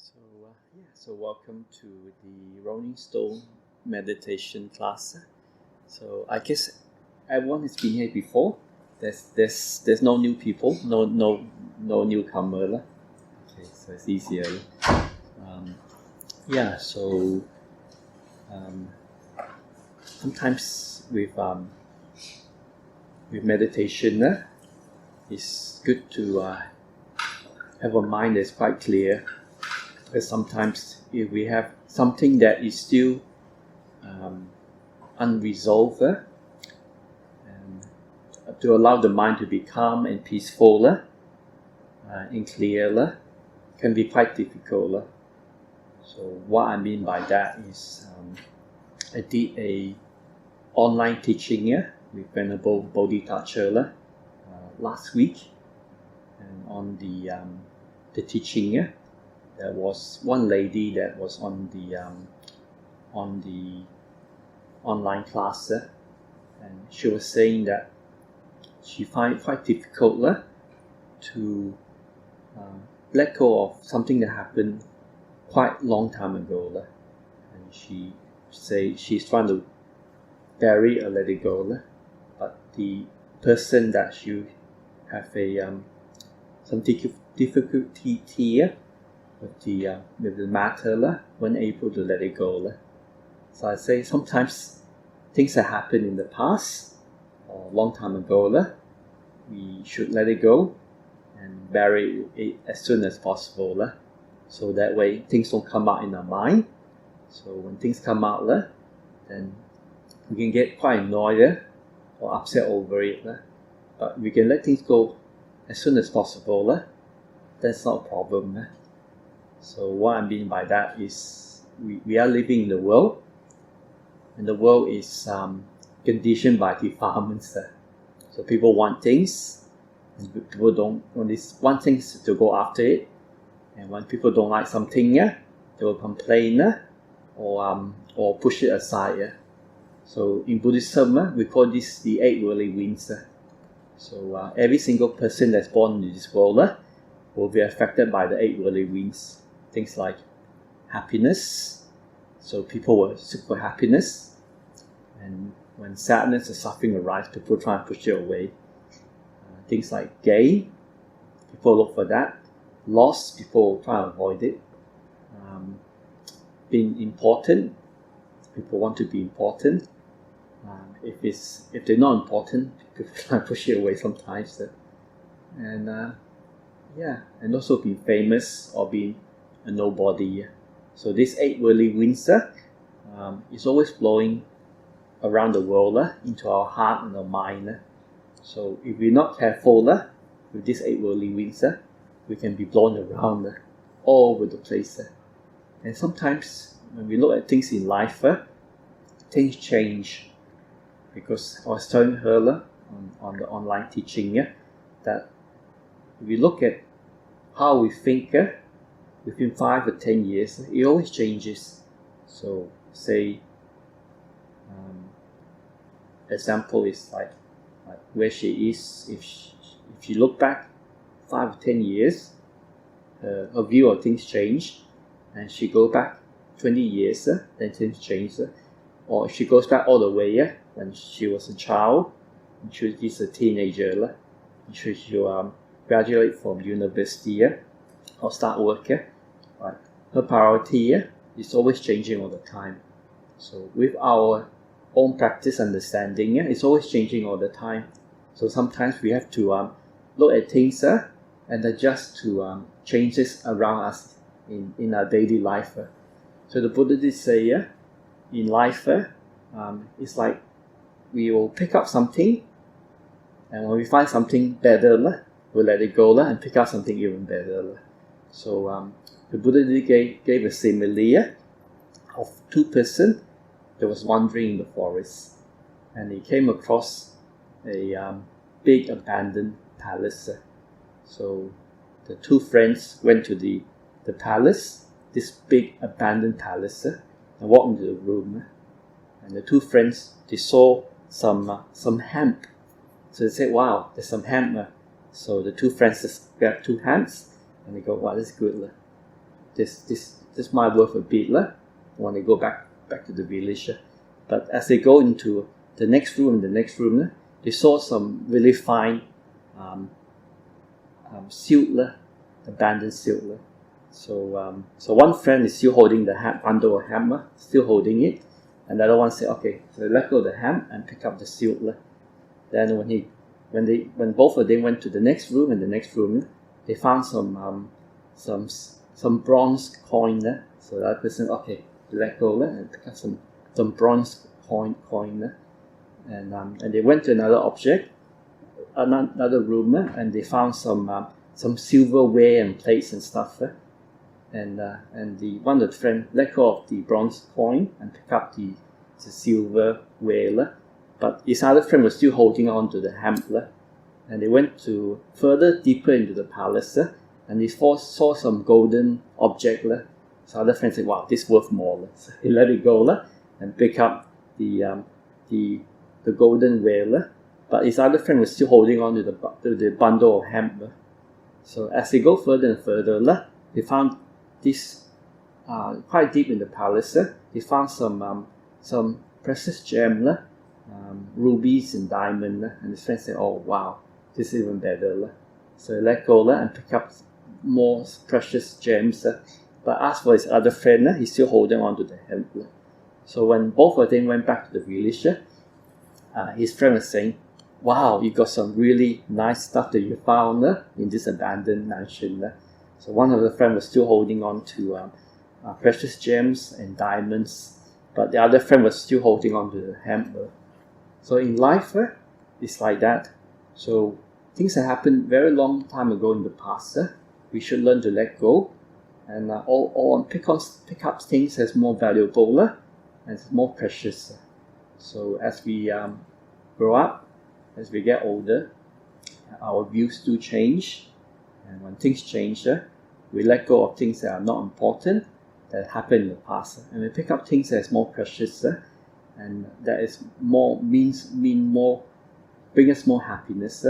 So welcome to the Roleystone Meditation class. So I guess everyone has been here before. There's no new people, no newcomer. Okay, so it's easier. So sometimes with meditation, it's good to have a mind that's quite clear. Because sometimes if we have something that is still unresolved, and to allow the mind to be calm and peaceful and clear can be quite difficult. So what I mean by that is I did a online teaching with Venerable Bodhisattva last week, and on the teaching there was one lady that was on the online class, and she was saying that she find it quite difficult to let go of something that happened quite long time ago, and she say she's trying to bury or let it go, but the person that she have some difficulty here with the matter, weren't able to let it go. So I say sometimes things that happened in the past or long time ago, we should let it go and bury it as soon as possible. So that way things don't come out in our mind. So when things come out, then we can get quite annoyed or upset over it. But we can let things go as soon as possible. That's not a problem. So what I mean by that is we are living in the world, and the world is conditioned by defilements. So people want things, and people don't want things to go after it, and when people don't like something, they will complain or push it aside. So in Buddhism, we call this the 8 worldly winds. So every single person that's born in this world will be affected by the 8 worldly winds. Things like happiness, so people will seek for happiness, and when sadness and suffering arise, people try and push it away. Things like gain, people look for that. Loss, people try to avoid it. Being important, people want to be important. If they're not important, people try to push it away sometimes. And also being famous or being a nobody. So this 8 worldly winds is always blowing around the world into our heart and our mind. So if we're not careful with these 8 worldly winds, we can be blown around all over the place. And sometimes when we look at things in life, things change. Because I was telling her on the online teaching that if we look at how we think within 5 or 10 years, it always changes. So say example is like where she is. If she look back 5 or 10 years, her view of things change, and she go back 20 years, then things change. Or if she goes back all the way when she was a child, and she's a teenager, and she graduate from university or start work, right? Her priority is always changing all the time. So with our own practice understanding, it's always changing all the time. So sometimes we have to look at things and adjust to changes around us in our daily life. So the Buddha did say in life, it's like we will pick up something, and when we find something better, we'll let it go and pick up something even better. So the Buddha gave a simile of 2 persons that was wandering in the forest, and he came across a big abandoned palace. So the 2 friends went to the palace, this big abandoned palace, and walked into the room. And the 2 friends, they saw some hemp. So they said, "Wow, there's some hemp." So the 2 friends just grabbed 2 hands and they go, "Wow, that's good." this might worth a bit when they go back to the village. But as they go into the next room, they saw some really fine silk, abandoned silk. So one friend is still holding the bundle of hemp, still holding it, and the other one said, okay, so they let go of the hemp and pick up the silk. Then when both of them went to the next room, they found some bronze coin. So that person, okay, let go and pick up some bronze coin. And they went to another room, and they found some silverware and plates and stuff. And one of the friends let go of the bronze coin and pick up the silverware. But his other friend was still holding on to the hemp. And they went deeper into the palace, and they saw some golden object. So other friend said, wow, this is worth more. So he let it go and pick up the golden ware. But his other friend was still holding on to the bundle of hemp. So as they go further and further, they found this quite deep in the palace. They found some precious gem, rubies and diamond. And his friend said, oh wow, this is even better. So he let go and pick up more precious gems. But as for his other friend, he's still holding on to the hemp. So when both of them went back to the village, his friend was saying, wow, you got some really nice stuff that you found in this abandoned mansion. So one of the friends was still holding on to precious gems and diamonds, but the other friend was still holding on to the hemp. So in life, it's like that. So things that happened very long time ago in the past, we should learn to let go, and pick up things that's more valuable and more precious. So as we grow up, as we get older, our views do change, and when things change, we let go of things that are not important that happened in the past, and we pick up things that is more precious, and that is bring us more happiness,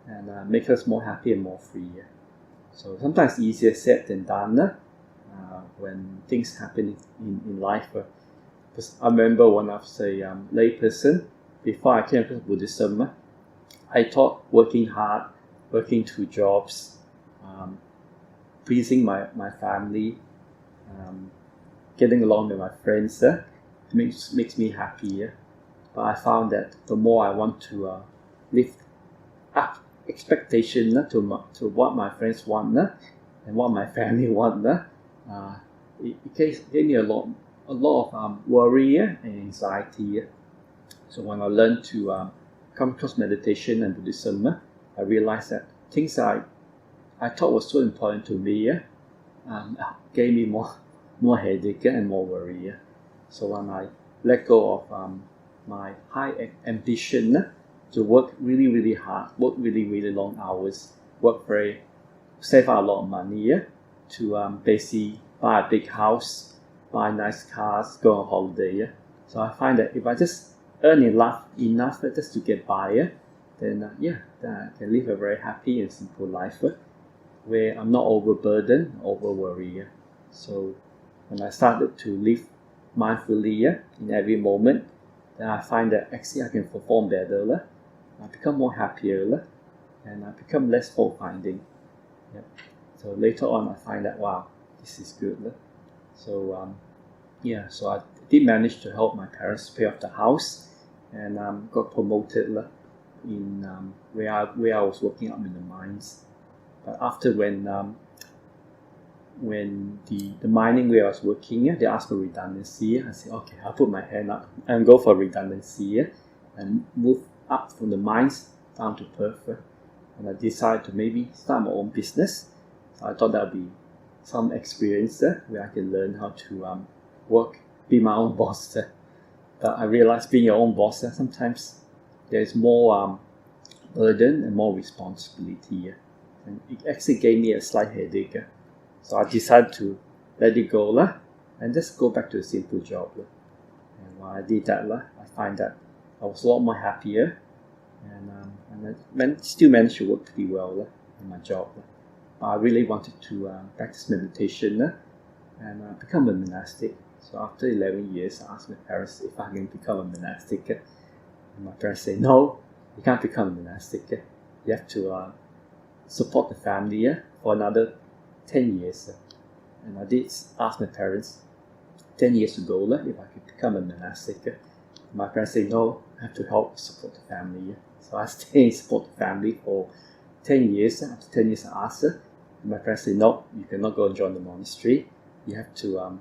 and make us more happy and more free. So sometimes easier said than done when things happen in life. Because I remember when I was a lay person, before I came to Buddhism, I thought working hard, working 2 jobs, pleasing my family, getting along with my friends makes me happy. But I found that the more I want to lift up expectation to what my friends want and what my family want, it gave me a lot of worry and anxiety. So when I learned to come across meditation and Buddhism, I realized that things that I thought was so important to me gave me more headache and more worry. So when I let go of my high ambition to work really, really hard, work really, really long hours, save out a lot of money to basically buy a big house, buy nice cars, go on holiday. So I find that if I just earn enough just to get by, then I can live a very happy and simple life where I'm not overburdened, over worried. So when I started to live mindfully in every moment, then I find that actually I can perform better. I become more happier, and I become less fault-finding. So later on, I find that, wow, this is good. So so I did manage to help my parents pay off the house, and got promoted in where I was working up in the mines. But after when the mining where I was working, they asked for redundancy. I said, okay, I'll put my hand up and go for redundancy and move up from the mines down to Perth. And I decided to maybe start my own business. So I thought that would be some experience where I can learn how to work, be my own boss. But I realized being your own boss, sometimes there's more burden and more responsibility. And it actually gave me a slight headache. So I decided to let it go and just go back to a simple job. And when I did that, I find that I was a lot more happier, and I still managed to work pretty well in my job. But I really wanted to practice meditation and become a monastic. So after 11 years, I asked my parents if I can become a monastic. And my parents say, no, you can't become a monastic. You have to support the family for another 10 years. And I did ask my parents 10 years ago if I could become a monastic. My parents say, no, I have to help support the family. So I stay and support the family for 10 years. After 10 years, I asked her. My parents say, no, you cannot go and join the monastery. You have to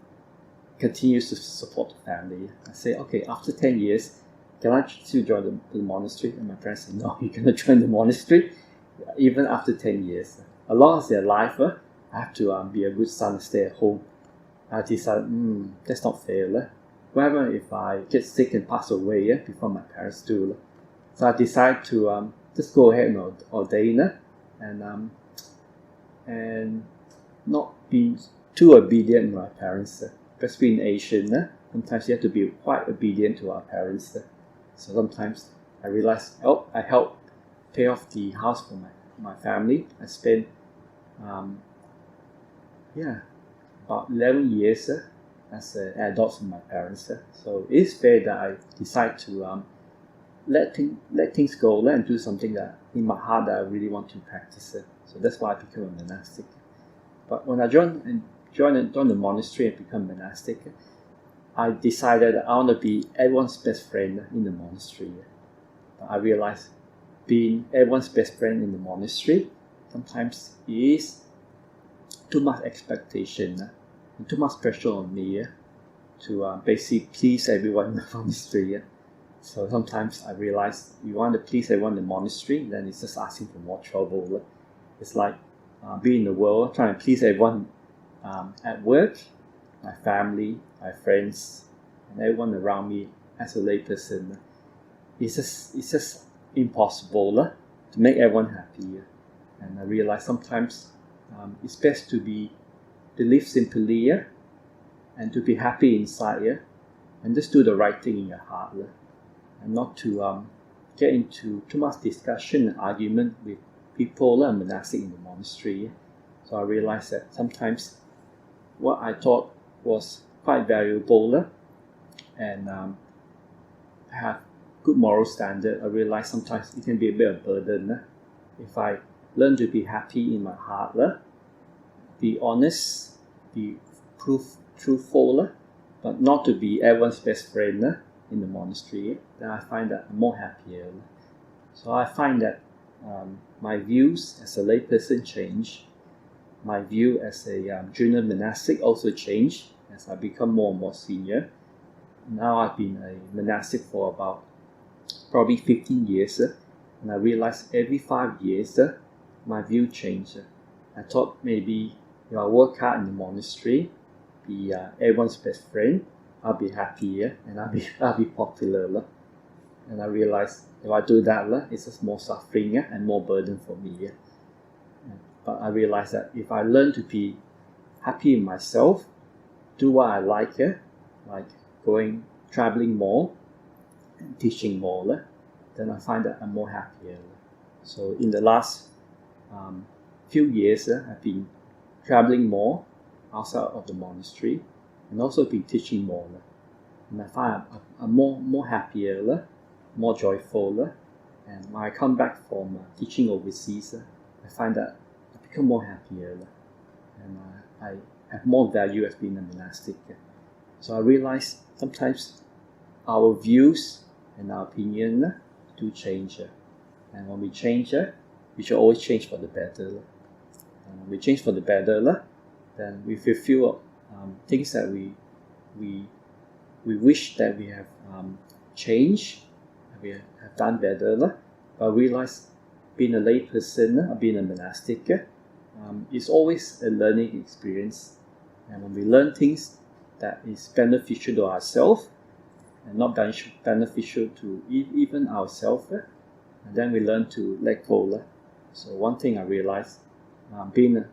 continue to support the family. I say, okay, after 10 years, can I still join the monastery? And my parents say, no, you cannot join the monastery even after 10 years. As long as they're alive, I have to be a good son and stay at home. I decided, that's not fair. What happens if I get sick and pass away before my parents do? So I decided to just go ahead and ordain and not be too obedient to my parents. Because being Asian, sometimes you have to be quite obedient to our parents. So sometimes I realized, I help pay off the house for my family. I spent about 11 years as an adult with my parents. So it's fair that I decide to let things go and do something that in my heart that I really want to practice. So that's why I became a monastic. But when I joined the monastery and become monastic, I decided that I want to be everyone's best friend in the monastery. But I realized being everyone's best friend in the monastery sometimes is too much expectation and too much pressure on me to basically please everyone in the monastery. So sometimes I realize you want to please everyone in the monastery, then it's just asking for more trouble. It's like being in the world, trying to please everyone at work, my family, my friends, and everyone around me as a layperson. It's just impossible to make everyone happy. And I realize sometimes it's best to live simply and to be happy inside and just do the right thing in your heart and not to get into too much discussion and argument with people and monastic in the monastery. So I realized that sometimes what I thought was quite valuable and have good moral standard, I realized sometimes it can be a bit of a burden. If I learn to be happy in my heart, be honest, be truthful, but not to be everyone's best friend in the monastery, then I find that I'm more happier. So I find that my views as a layperson change. My view as a junior monastic also changed as I become more and more senior. Now I've been a monastic for about probably 15 years, and I realized every 5 years my view changed. I thought maybe if I work hard in the monastery, be everyone's best friend, I'll be happier and I'll be popular. And I realized if I do that, it's just more suffering and more burden for me. But I realized that if I learn to be happy in myself, do what I like traveling more and teaching more, then I find that I'm more happier. So in the last few years, I've been traveling more outside of the monastery and also been teaching more. And I find I'm more happier, more joyful. And when I come back from teaching overseas, I find that I become more happier and I have more value as being a monastic. So I realize sometimes our views and our opinion do change. And when we change, we should always change for the better. And when we change for the better, then we fulfill things that we wish that we have changed, we have done better. But I realize being a lay person, being a monastic, is always a learning experience. And when we learn things that is beneficial to ourselves and not beneficial to even ourselves, and then we learn to let go. So one thing I realized, being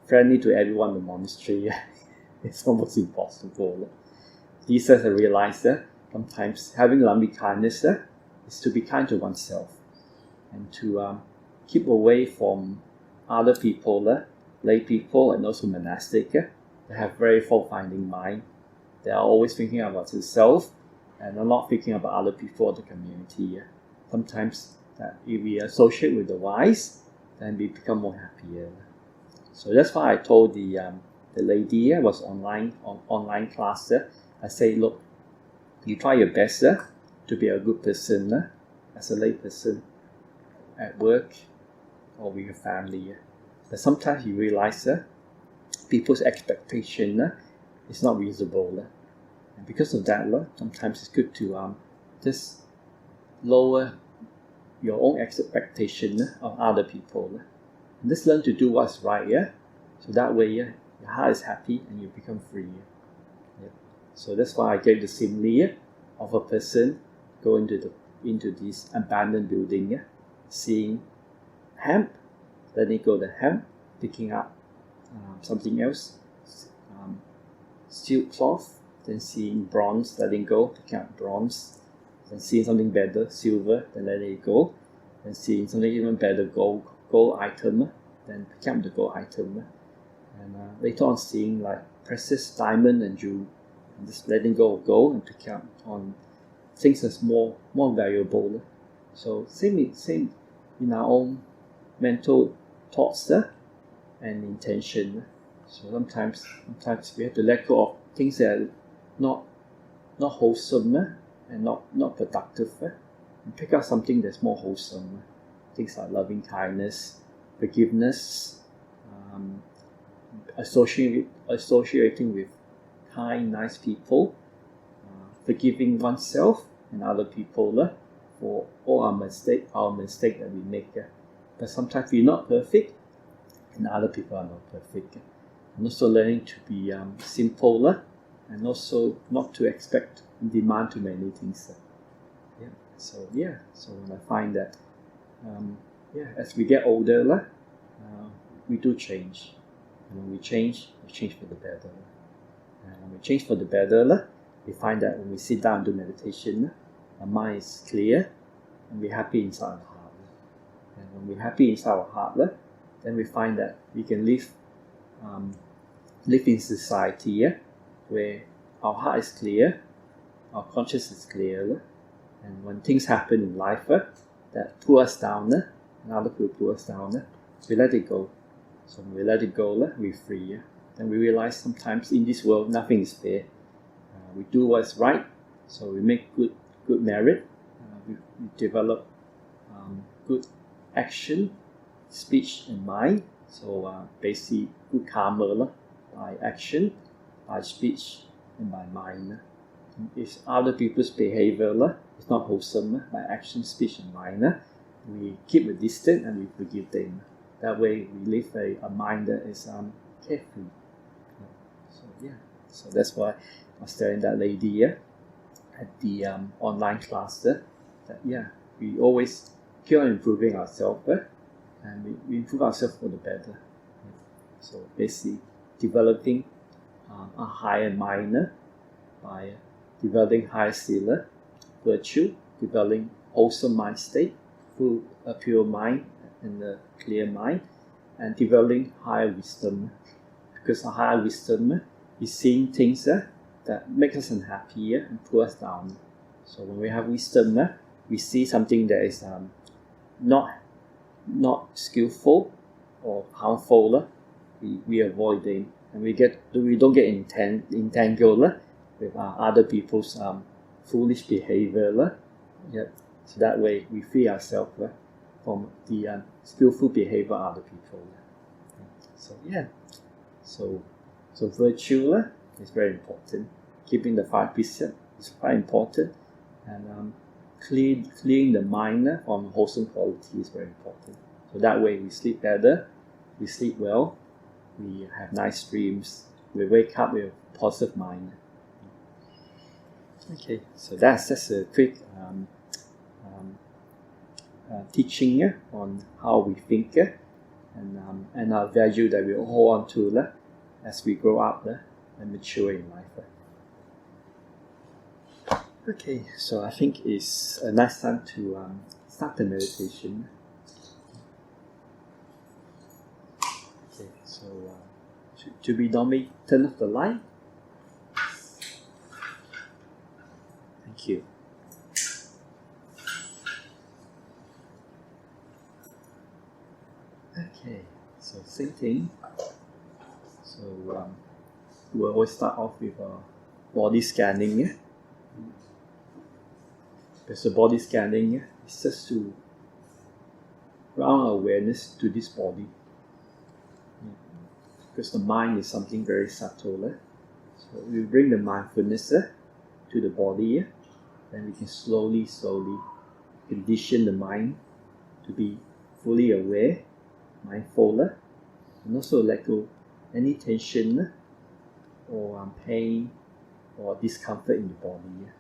friendly to everyone in the monastery is almost impossible. These days I realized that sometimes having loving kindness is to be kind to oneself and to keep away from other people, lay people and also monastic, that they have very fault-finding mind. They are always thinking about themselves and are not thinking about other people or the community. Sometimes that if we associate with the wise, then we become more happier. So that's why I told the lady was online class. I say, look, you try your best to be a good person as a lay person at work or with your family. But sometimes you realize people's expectation is not reasonable. And because of that, sometimes it's good to just lower your own expectation of other people. And just learn to do what's right. So that way your heart is happy and you become free. So that's why I gave the simile of a person going into this abandoned building, seeing hemp, letting go the hemp, picking up something else, silk cloth, then seeing bronze, letting go, picking up bronze, then seeing something better, silver, then letting it go, then seeing something even better, gold item, then picking up the gold item, and later on seeing like precious diamond and jewel, and just letting go of gold and picking up on things that's more valuable. So same in our own mental thoughts and intention. So sometimes we have to let go of things that are not wholesome and not productive, and pick up something that's more wholesome. Things like loving kindness, forgiveness, associating with kind, nice people, forgiving oneself and other people for all our mistake that we make. But sometimes we're not perfect, and other people are not perfect. And also learning to be simple, and also not to expect and demand too many things. So when I find that as we get older, we do change. And when we change for the better. And when we change for the better, we find that when we sit down and do meditation, our mind is clear and we're happy inside our heart. And when we're happy inside our heart, then we find that we can live in society where our heart is clear, our conscience is clear, and when things happen in life that pull us down, and other people pull us down, we let it go. So when we let it go, we're free. Then we realize sometimes in this world nothing is fair. We do what's right, so we make good merit. We develop good action, speech, and mind. So basically, good karma by action, by speech, and by mind. If other people's behavior is not wholesome, by action, speech, and mind, we keep a distance and we forgive them. That way, we live a mind that is carefree. So that's why I was telling that lady at the online class that we always keep on improving ourselves, and we improve ourselves for the better. So basically, developing a higher mind by developing higher sila, virtue, developing wholesome mind state, through a pure mind and a clear mind, and developing higher wisdom. Because a higher wisdom is seeing things that make us unhappy and pull us down. So when we have wisdom, we see something that is not skillful or harmful, we avoid them, and we don't get entangled with other people's foolish behavior. So that way we free ourselves from the skillful behavior of other people. So virtue is very important. Keeping the 5 precepts is quite important, and clearing the mind from wholesome quality is very important. So that way we sleep better, we sleep well, we have nice dreams, we wake up with a positive mind. Okay, so that's just a quick teaching on how we think and our value that we hold on to as we grow up and mature in life. Okay, so I think it's a nice time to start the meditation. Okay, so to be normally turn off the light. Thank you. Okay, so same thing. So we'll always start off with body scanning. Yeah? Because the body scanning is just to ground our awareness to this body. Because the mind is something very subtle. So we bring the mindfulness to the body, then we can slowly condition the mind to be fully aware, mindful, and also let go any tension or pain or discomfort in the body.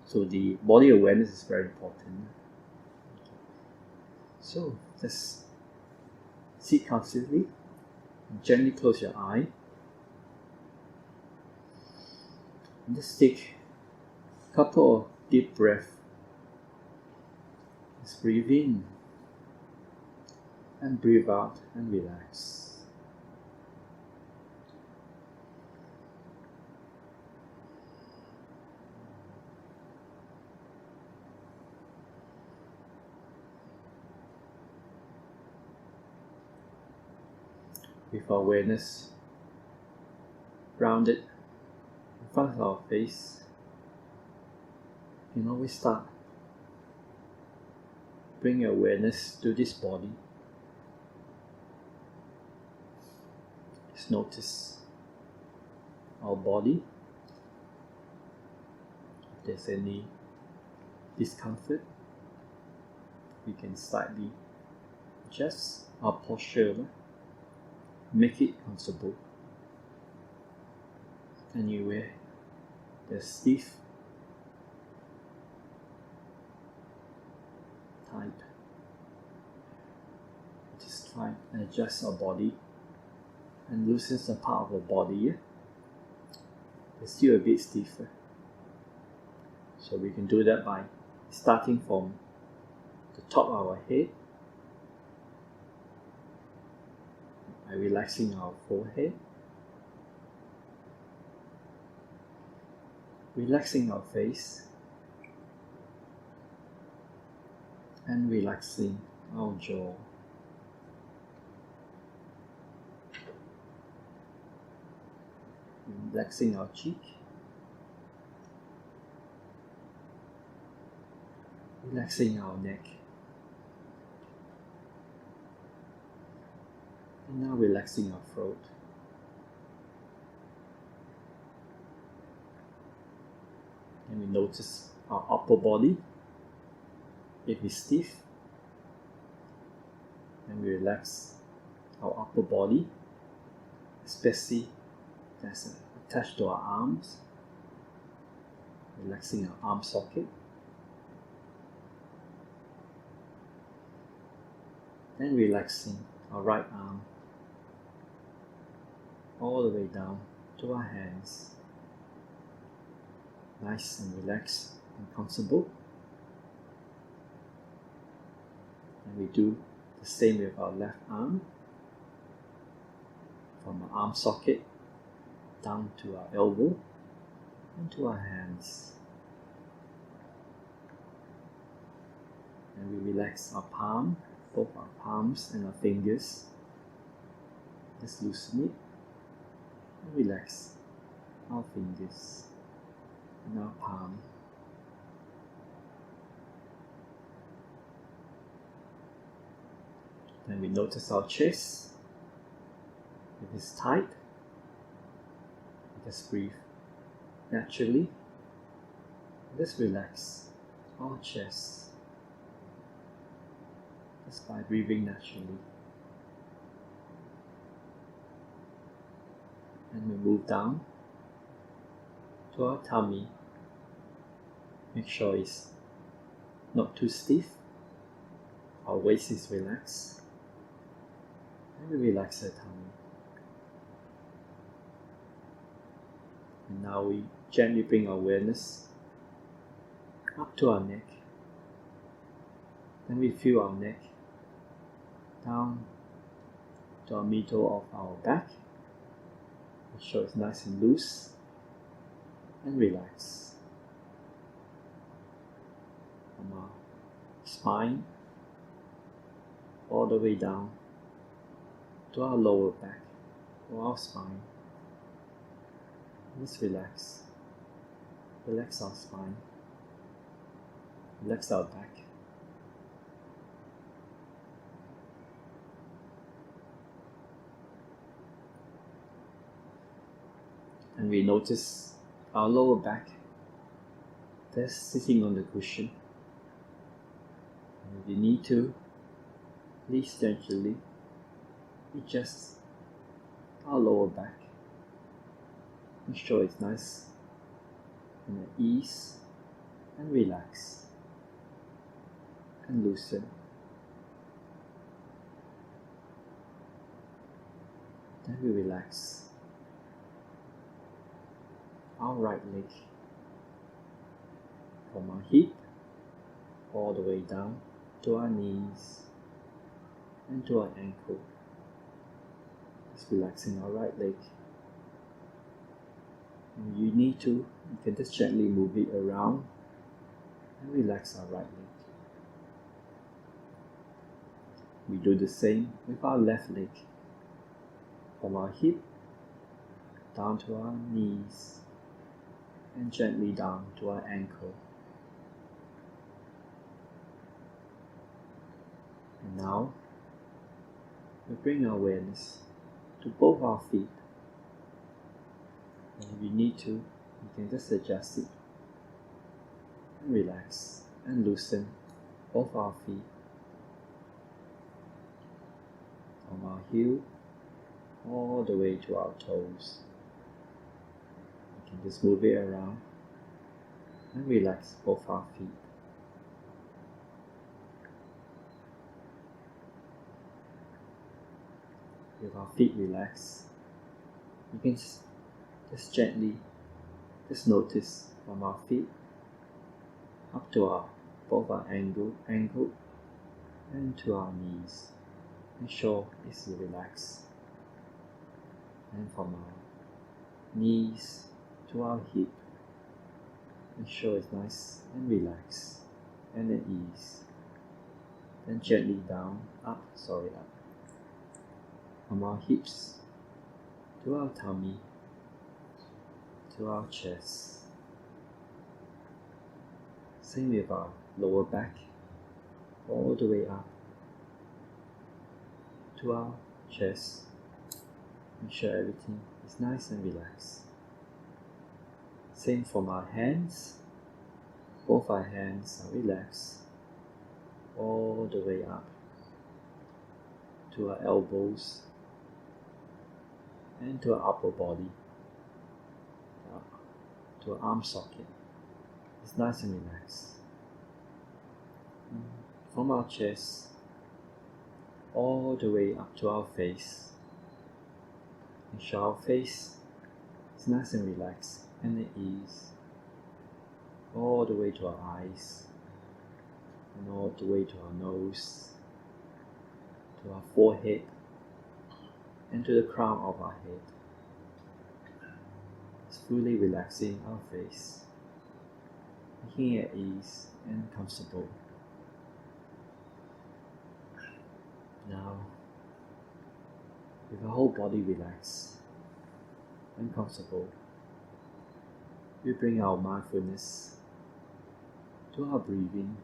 So the body awareness is very important. So just sit comfortably, gently close your eye, and just take a couple of deep breaths. Just breathe in and breathe out and relax. With our awareness grounded in front of our face, you can always start. Bring your awareness to this body. Just notice our body. If there's any discomfort, we can slightly adjust our posture. Make it comfortable. Anywhere that's stiff, tight, just try and adjust our body and loosen the part of the body that's still a bit stiffer. So we can do that by starting from the top of our head, by relaxing our forehead, relaxing our face, and relaxing our jaw. Relaxing our cheek, relaxing our neck, and now relaxing our throat. And we notice our upper body. If it's stiff, then we relax our upper body, especially that's attached to our arms, relaxing our arm socket. Then relaxing our right arm all the way down to our hands. Nice and relaxed and comfortable. And we do the same with our left arm, from our arm socket down to our elbow and to our hands. And we relax our palm, both our palms and our fingers. Just loosen it and relax our fingers and our palm. Then we notice our chest. If it's tight, just breathe naturally. Just relax our chest just by breathing naturally. And we move down to our tummy. Make sure it's not too stiff. Our waist is relaxed. And we relax our tummy. And now we gently bring our awareness up to our neck. Then we feel our neck down to our middle of our back. Make sure it's nice and loose and relaxed. From our spine all the way down to our lower back or our spine. Let's relax. Relax our spine. Relax our back. And we notice our lower back just sitting on the cushion. And if you need to, please gently adjust our lower back. Make sure it's nice and at ease and relax and loosen. Then we relax our right leg from our hip all the way down to our knees and to our ankle. Just relaxing our right leg. And you need to, you can just gently move it around and relax our right leg. We do the same with our left leg, from our hip down to our knees and gently down to our ankle. And now we bring our awareness to both our feet. And if you need to, you can just adjust it and relax and loosen both our feet. From our heel all the way to our toes. You can just move it around and relax both our feet. With our feet relaxed, you can just gently notice from our feet up to both our ankle and to our knees. Make sure it's relaxed. And from our knees to our hip, make sure it's nice and relaxed and at ease. Then gently up. From our hips to our tummy, to our chest. Same with our lower back, all the way up to our chest. Make sure everything is nice and relaxed. Same from our hands. Both our hands are relaxed all the way up to our elbows and to our upper body, to our arm socket. It's nice and relaxed. From our chest all the way up to our face. Make sure our face is nice and relaxed and at ease. All the way to our eyes and all the way to our nose, to our forehead and to the crown of our head. It's fully relaxing our face, making it at ease and comfortable. Now, with our whole body relaxed and comfortable, we bring our mindfulness to our breathing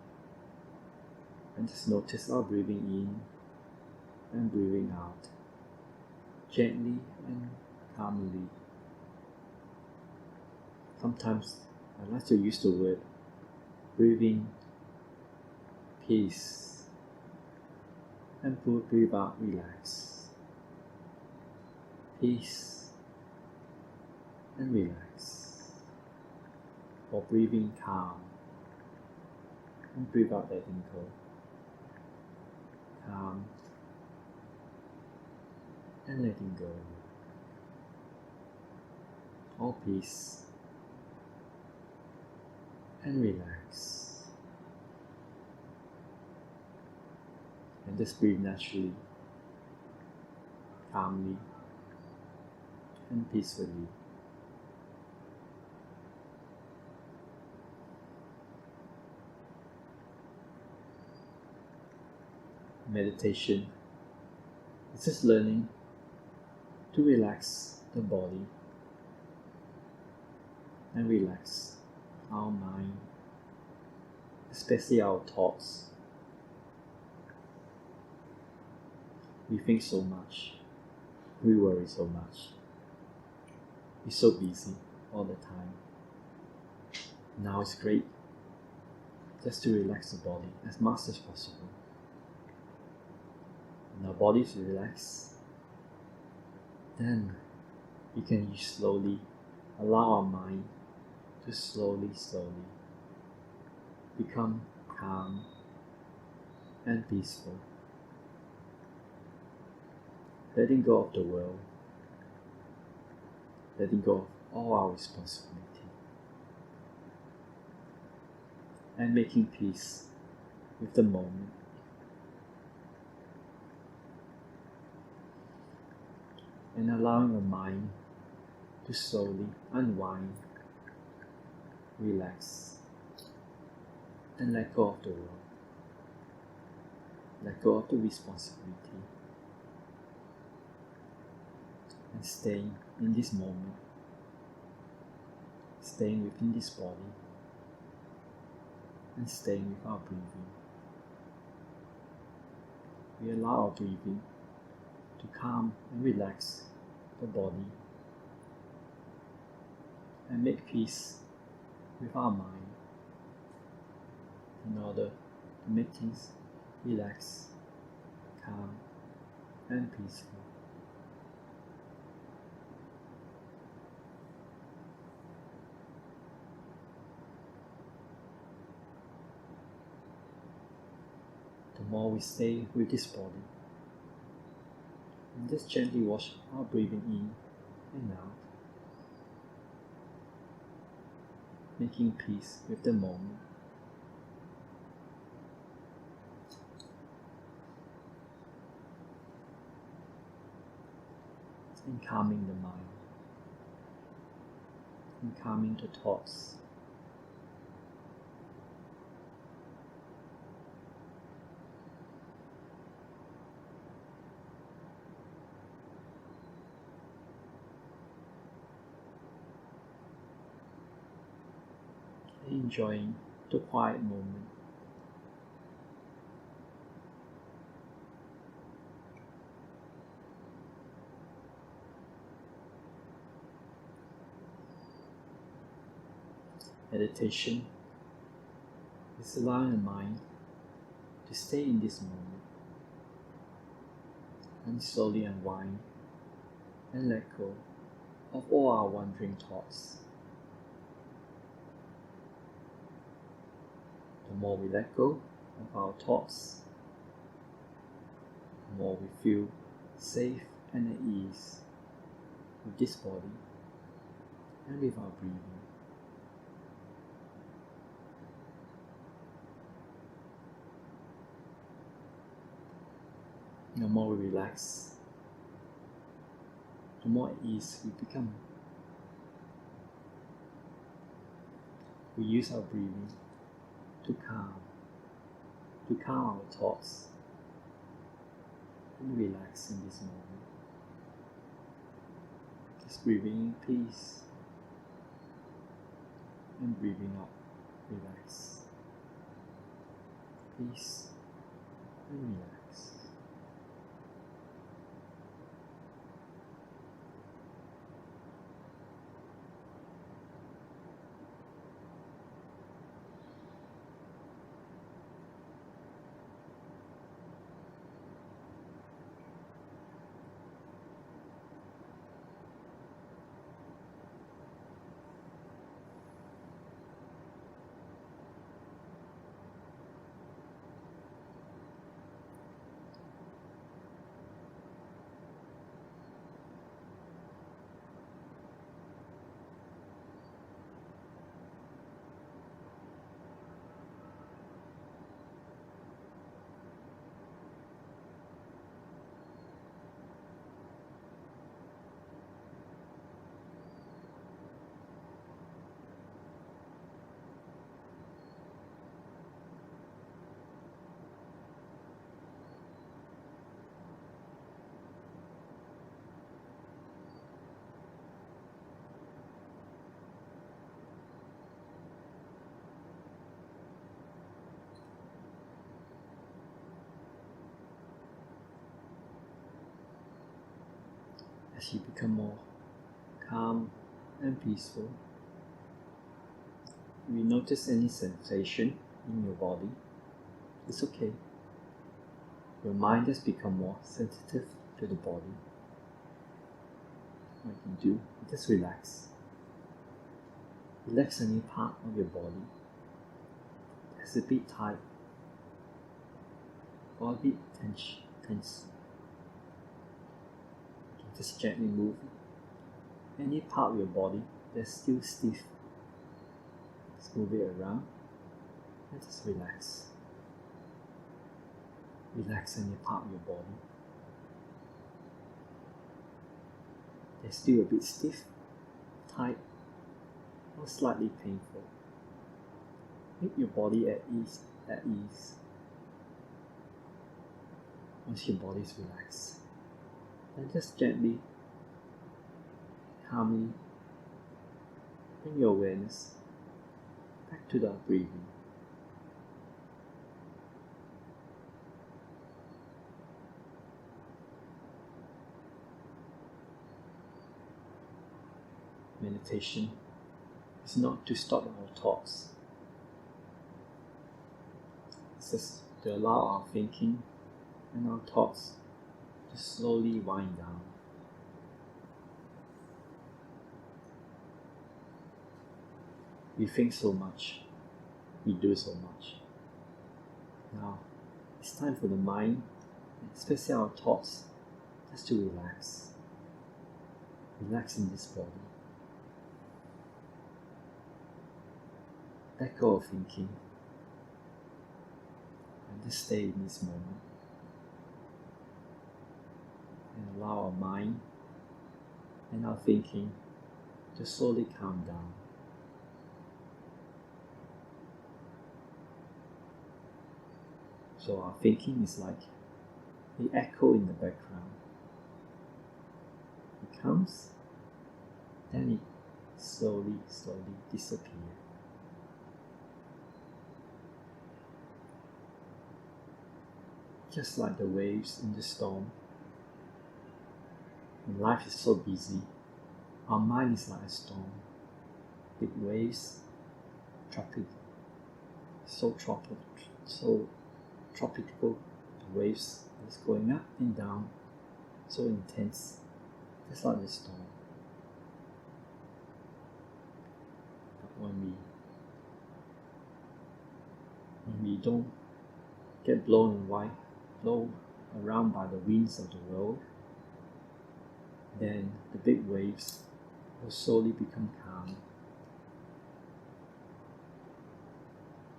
and just notice our breathing in and breathing out, gently and calmly. Sometimes I like to use the word breathing peace and breathe out relax. Peace and relax. Or breathing calm and breathe out letting go. Calm and letting go. All peace and relax. And just breathe naturally, calmly and peacefully. Meditation is just learning to relax the body and relax our mind, especially our thoughts. We think so much, we worry so much, we're so busy all the time. Now it's great just to relax the body as much as possible. When our body is relaxed, then we can slowly allow our mind to slowly become calm and peaceful, letting go of the world, letting go of all our responsibility, and making peace with the moment. And allowing our mind to slowly unwind, relax, and let go of the world, let go of the responsibility, and staying in this moment, staying within this body, and staying with our breathing. We allow our breathing to calm and relax the body and make peace with our mind in order to make things relax, calm, and peaceful. The more we stay with this body, and just gently watch our breathing in and out, making peace with the moment. And calming the mind, and calming the thoughts. Enjoying the quiet moment. Meditation is allowing the mind to stay in this moment and slowly unwind and let go of all our wandering thoughts. The more we let go of our thoughts, the more we feel safe and at ease with this body and with our breathing. The more we relax, the more at ease we become. We use our breathing to calm our thoughts and relax in this moment. Just breathing in peace and breathing out, relax. Peace and relax. as you become more calm and peaceful, if you notice any sensation in your body, it's okay. Your mind has become more sensitive to the body. What you can do, just relax. Relax any part of your body that's a bit tight or a bit tense. You can just gently move any part of your body that's still stiff. Just move it around and just relax. Relax any part of your body that's still a bit stiff, tight, or slightly painful. Make your body at ease. Once your body is relaxed, then just gently, calmly bring your awareness back to the breathing. Meditation is not to stop our thoughts. It's just to allow our thinking and our thoughts to slowly wind down. We think so much, we do so much. Now, it's time for the mind, especially our thoughts, just to relax. Relax in this body. Let go of thinking and just stay in this moment and allow our mind and our thinking to slowly calm down. So our thinking is like the echo in the background. It comes, then it slowly disappears. Just like the waves in the storm. When life is so busy, our mind is like a storm. Big waves, so tropical, the waves is going up and down, so intense, just like the storm. But when we don't get blown around by the winds of the world, then the big waves will slowly become calm.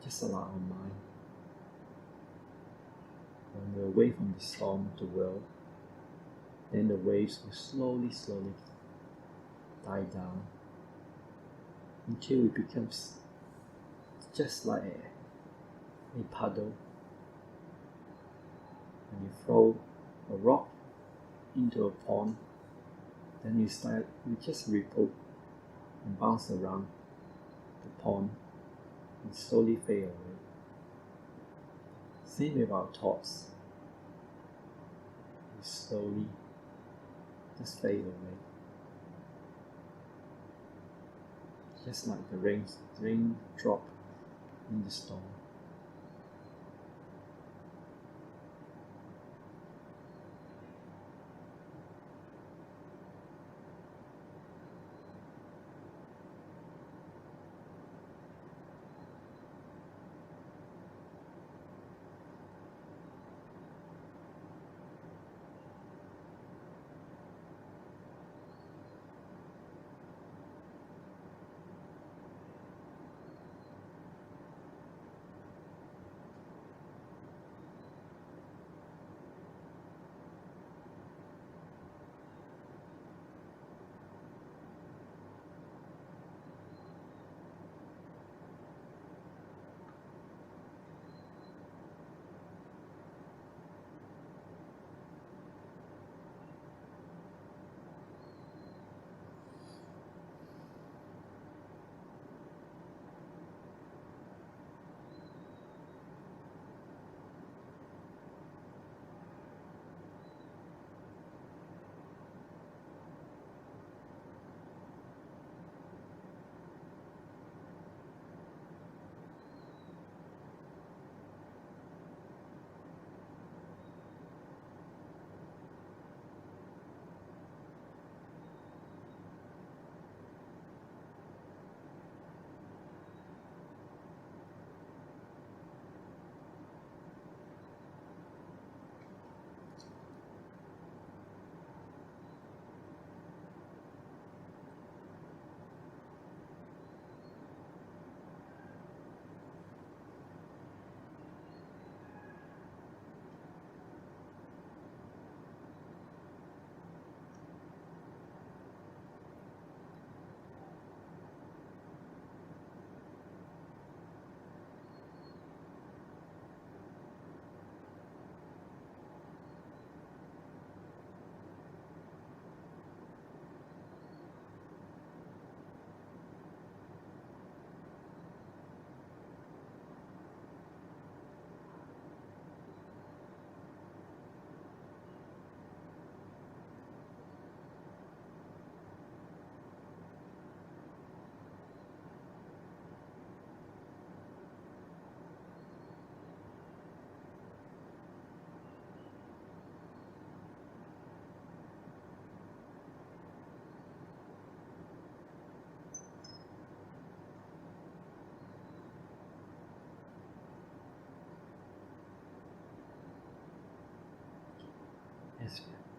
Just allow our mind. When we're away from the storm of the world, then the waves will slowly die down until it becomes just like a puddle. When you throw a rock into a pond, then you just ripple and bounce around the pond and slowly fade away. Same with our thoughts. We slowly just fade away. Just like the rain drop in the storm.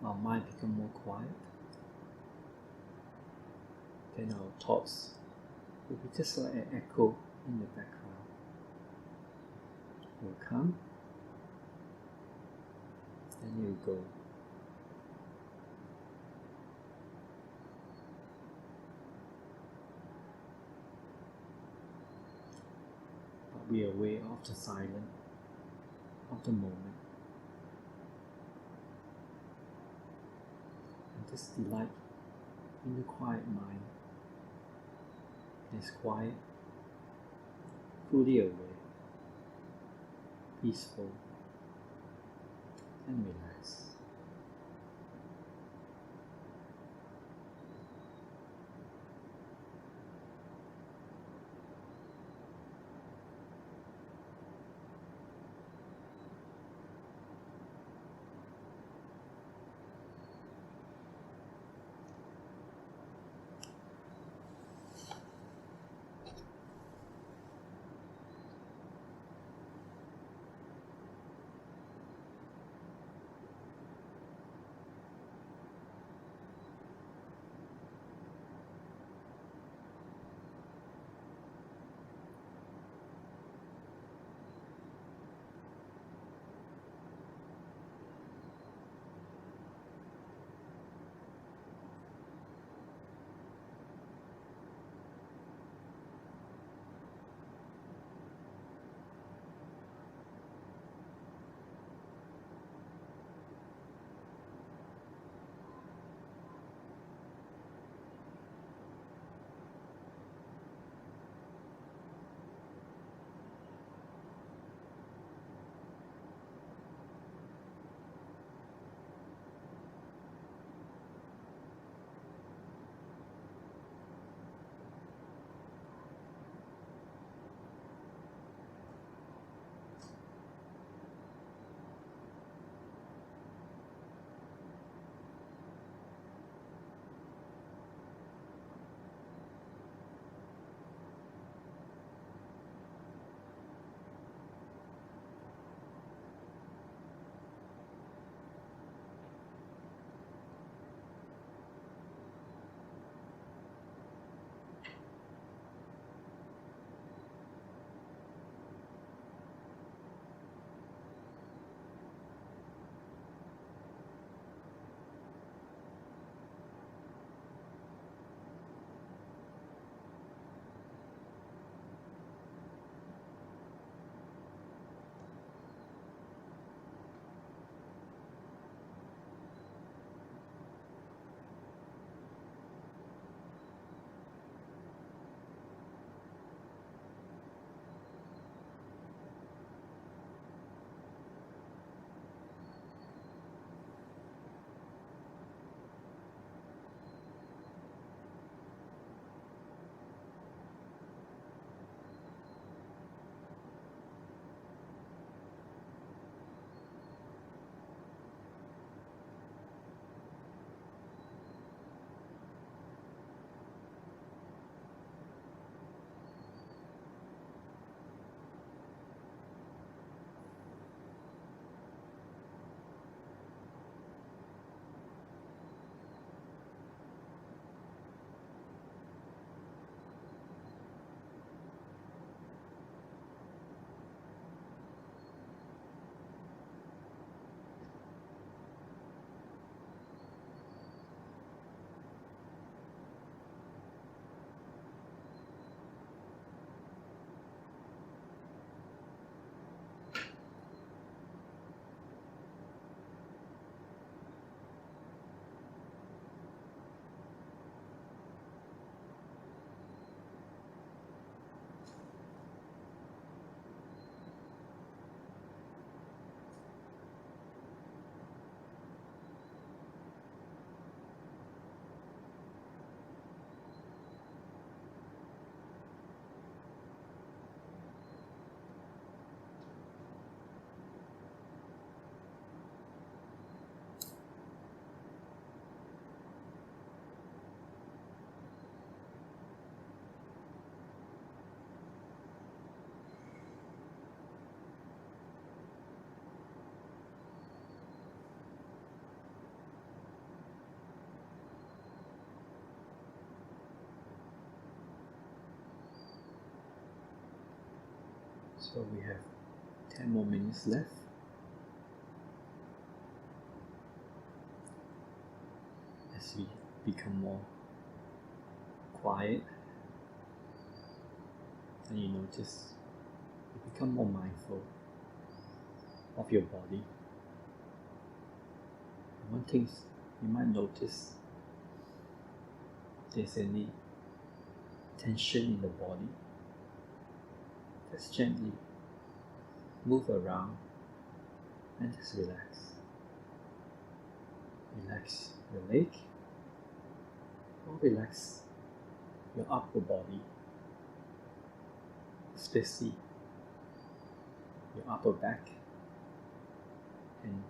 our mind become more quiet, then our thoughts will be just like an echo in the background. Will come, and you go. But be aware of the silence of the moment. And just delight in the quiet mind. It is quiet, fully aware, peaceful, and relaxed. So we have 10 more minutes left. As we become more quiet, and you notice you become more mindful of your body. And one thing you might notice, if there's any tension in the body, just gently move around and just relax. Relax your leg, or relax your upper body, especially your upper back and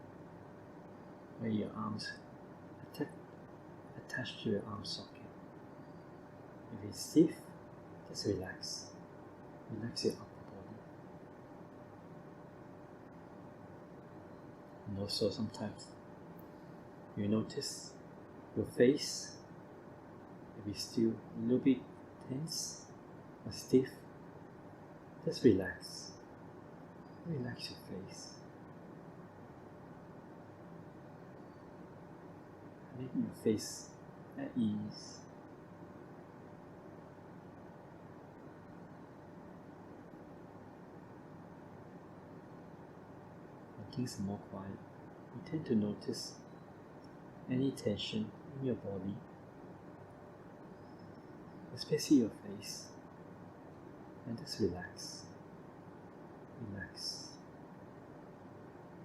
where your arms attached to your arm socket. If it's stiff, just relax. Relax your upper body. And also sometimes you notice your face, if it's still a little bit tense or stiff, just relax. Relax your face. Make your face at ease. When things are more quiet, you tend to notice any tension in your body, especially your face, and just relax. Relax.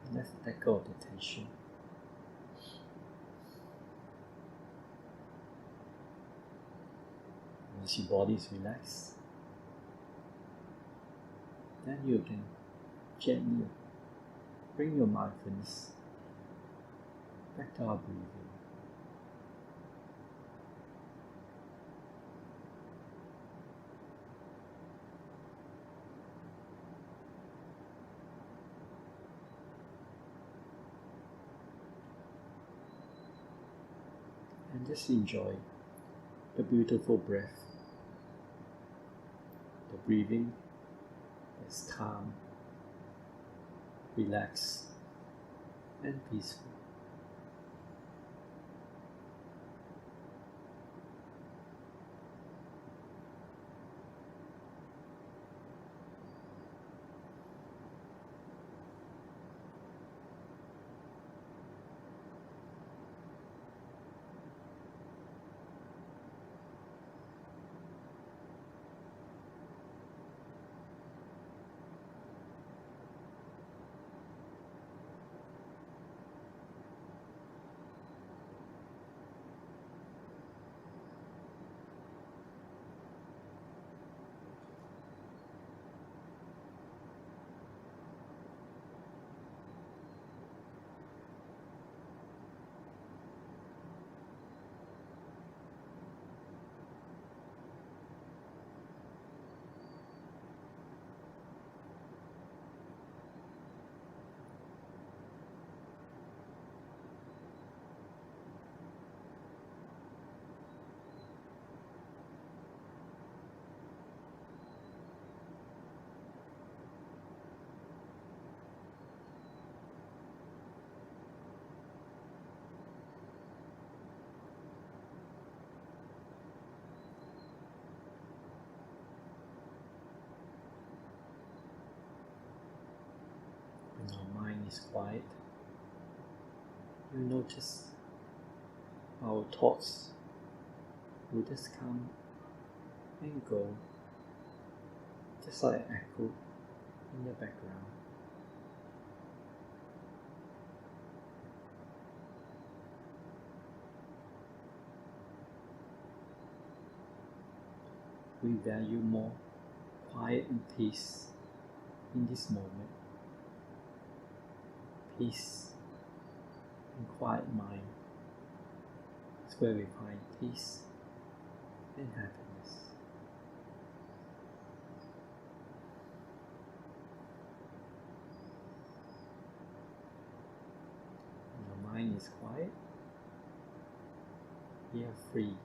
And let go of the tension. Once your body is relaxed, then you can gently bring your mindfulness back to our breathing. And just enjoy the beautiful breath, the breathing that's calm, relaxed, and peaceful. When our mind is quiet, you notice our thoughts will just come and go, just like an echo in the background. We value more quiet and peace in this moment. Peace and quiet mind is where we find peace and happiness. When our mind is quiet, we are free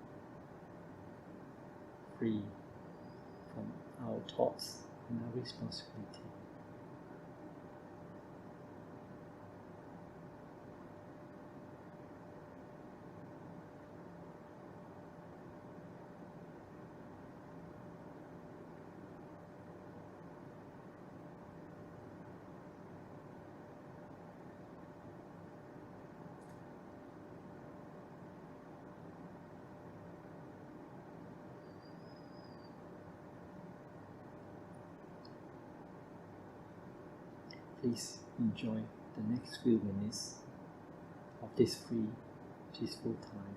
from our thoughts and our responsibility. please enjoy the next few minutes of this free, peaceful time.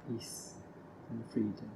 Peace and freedom.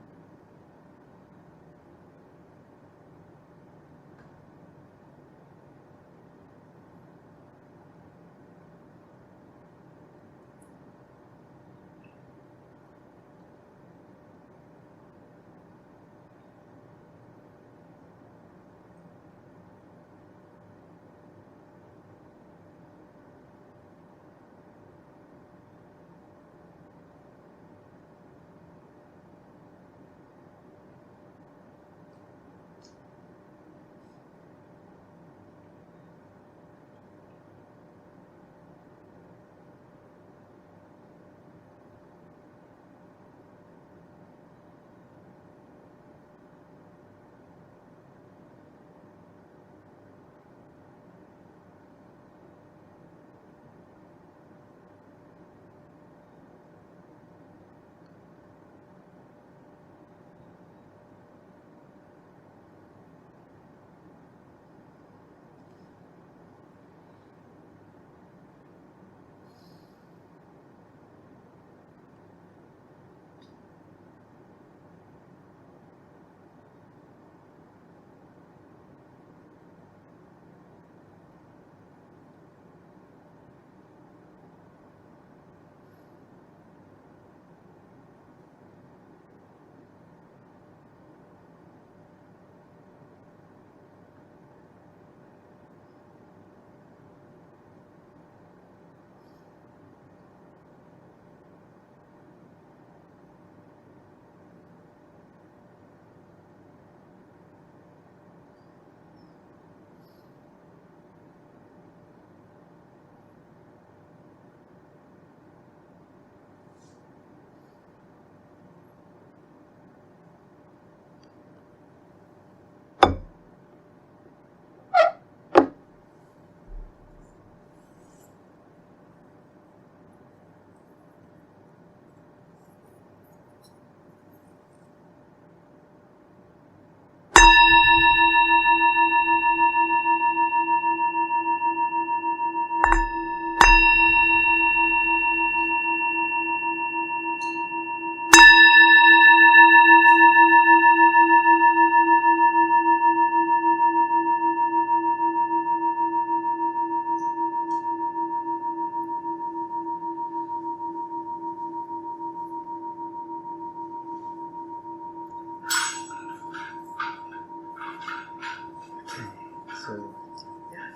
So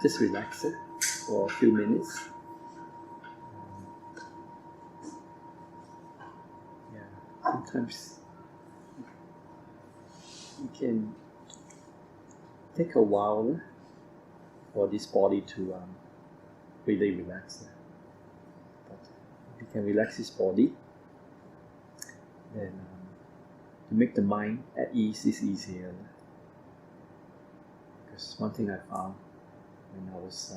just relax it for a few minutes. Sometimes you can take a while for this body to really relax. But if you can relax this body, then to make the mind at ease is easier. Because one thing I found when I was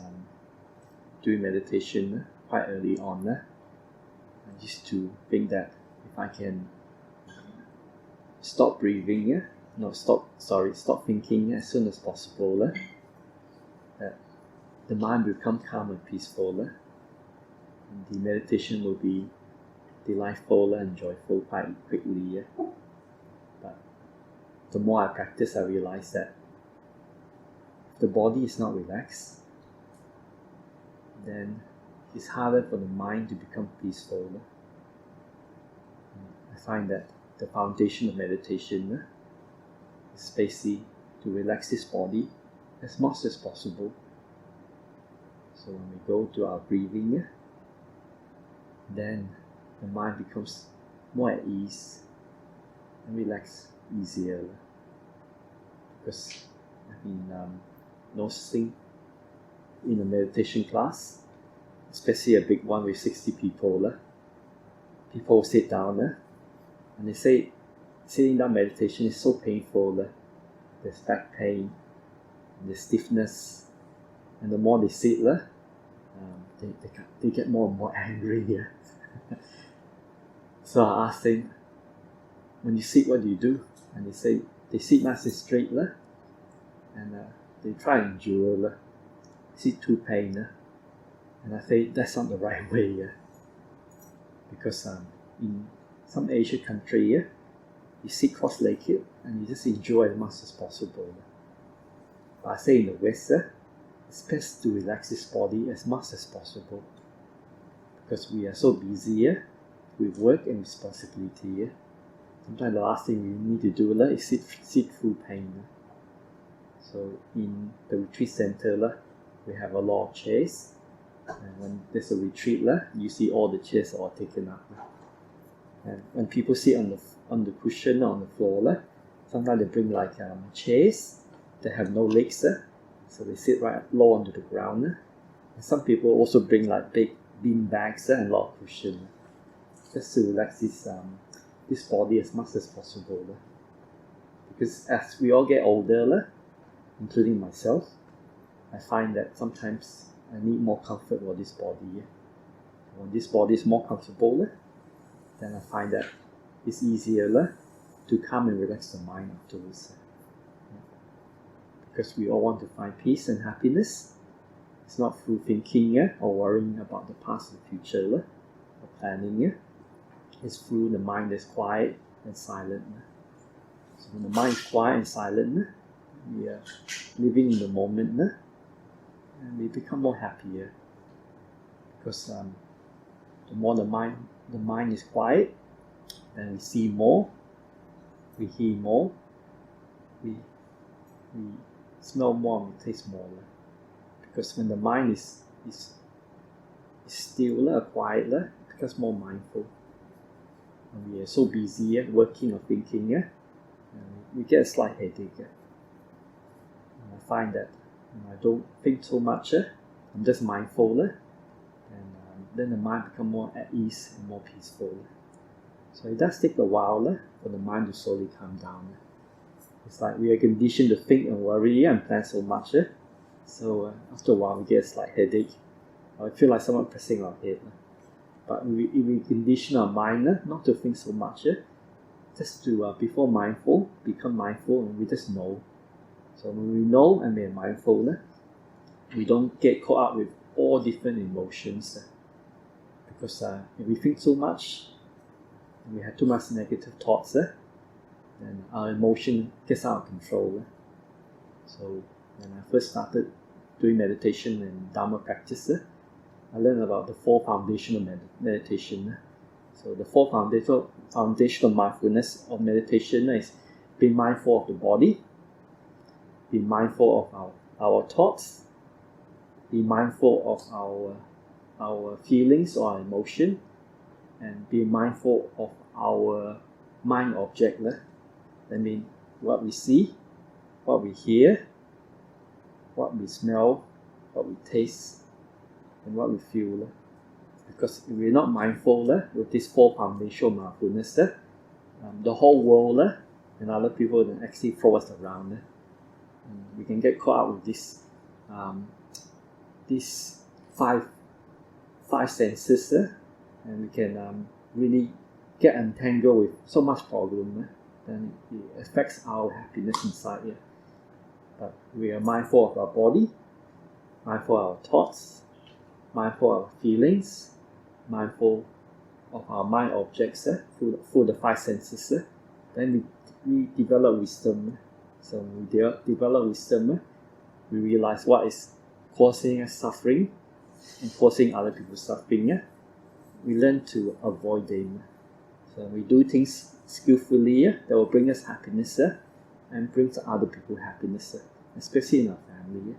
doing meditation quite early on, I used to think that if I can stop breathing, stop thinking as soon as possible, that the mind will become calm and peaceful, and the meditation will be delightful and joyful quite quickly. But the more I practice, I realize that if the body is not relaxed, then it's harder for the mind to become peaceful. I find that the foundation of meditation is basically to relax this body as much as possible. So when we go to our breathing, then the mind becomes more at ease and relaxed easier. Because I've been noticing in a meditation class, especially a big one with 60 people, people sit down and they say sitting down meditation is so painful. There's back pain, there's stiffness, and the more they sit, they get more and more angry here. So I asked them, when you sit, what do you do? And they say, they sit nice and straight, and they try and endure, sit through pain. And I say, that's not the right way. Because in some Asian country, you sit cross-legged and you just enjoy as much as possible. But I say in the West, it's best to relax this body as much as possible. Because we are so busy with work and responsibility. Sometimes the last thing we need to do is sit through pain. So in the retreat center, we have a lot of chairs. And when there's a retreat, you see all the chairs are taken up. And when people sit on the cushion or on the floor, sometimes they bring chairs that have no legs, so they sit right low onto the ground. And some people also bring big bean bags and a lot of cushion, just to relax this body as much as possible. Because as we all get older, including myself, I find that sometimes I need more comfort for this body. When this body is more comfortable, then I find that it's easier to calm and relax the mind afterwards. Because we all want to find peace and happiness. It's not through thinking or worrying about the past and future or planning. It's through the mind that's quiet and silent. So when the mind is quiet and silent, we are living in the moment, and we become more happier. Because the more the mind is quiet, then we see more, we hear more, we smell more, and we taste more. Because when the mind is still or quiet, it becomes more mindful. And we are so busy working or thinking, and we get a slight headache. And I find that I don't think so much, I'm just mindful, and then the mind becomes more at ease and more peaceful. So it does take a while for the mind to slowly calm down. It's like we are conditioned to think and worry and plan so much, so after a while we get a slight headache, or I feel like someone pressing our head. But if we condition our mind not to think so much, just to before mindful, become mindful, and we just know. So when we know and we are mindful, we don't get caught up with all different emotions. Because if we think so much, and we have too much negative thoughts, then our emotion gets out of control. So when I first started doing meditation and Dharma practice, I learned about the 4 foundational meditation. So the 4 foundational mindfulness of meditation is being mindful of the body, be mindful of our thoughts, be mindful of our feelings or our emotion, and be mindful of our mind object. That means what we see, what we hear, what we smell, what we taste, and what we feel. Because if we're not mindful with these 4 foundational mindfulness, the whole world and other people will actually throw us around. We can get caught up with these five senses, and we can really get entangled with so much problem. Then it affects our happiness inside here. But we are mindful of our body, mindful of our thoughts, mindful of our feelings, mindful of our mind objects through the 5 senses. Then we develop wisdom. So when we develop wisdom, we realize what is causing us suffering and causing other people suffering. We learn to avoid them. So we do things skillfully that will bring us happiness and brings other people happiness, especially in our family.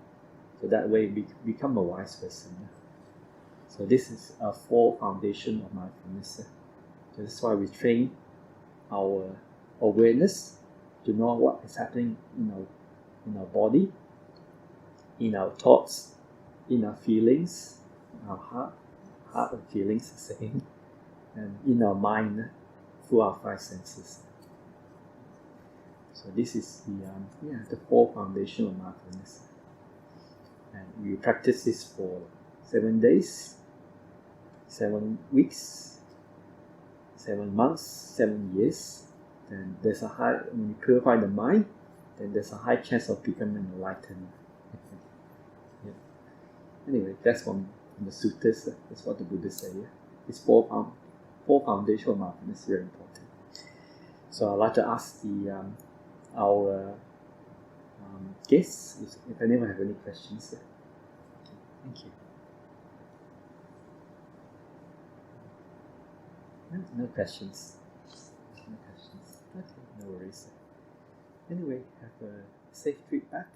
So that way we become a wise person. So this is a 4 foundation of mindfulness. So that's why we train our awareness to know what is happening in our body, in our thoughts, in our feelings, in our heart and feelings, same, and in our mind through our 5 senses. So this is the 4 foundation of mindfulness, and we practice this for 7 days, 7 weeks, 7 months, 7 years, then there's a high, when you purify the mind, then there's a high chance of becoming enlightened. Yeah. Anyway, that's from the suttas. That's what the Buddha said. Yeah? It's four foundational mindfulness, very important. So I'd like to ask our guests if anyone have any questions. Thank you. No questions. No questions. Okay, no worries. Anyway, have a safe trip back.